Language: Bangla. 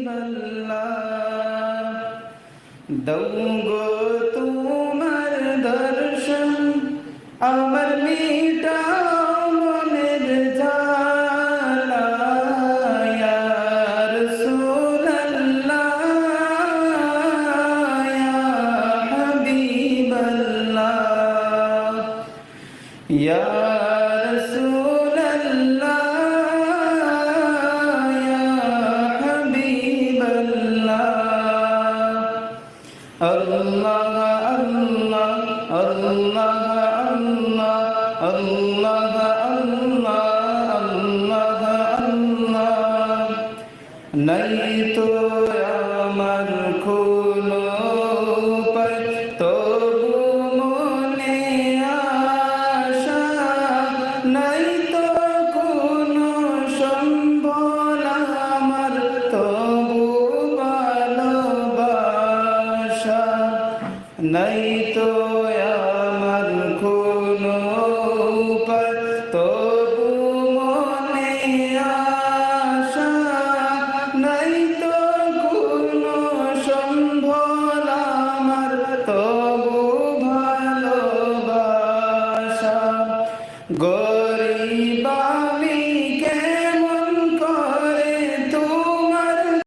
হাবিবাল্লাহ দৌগো তোমার দর্শন আমার মিটাও মনের জ্বালা ইয়া রাসূলুল্লাহ ইয়া হাবিবাল্লাহ ইয়া রাসূলুল্লাহ ইয়া হাবিবাল্লাহ আল্লাহ আল্লাহ আল্লাহ আল্লাহ আল্লাহ আল্লাহ আল্লাহ নাই তো আমার কোনো উপায় তবু মনে আশা নাই তো কোনো সম্বল আমার তবু ভালোবাসা নাই তো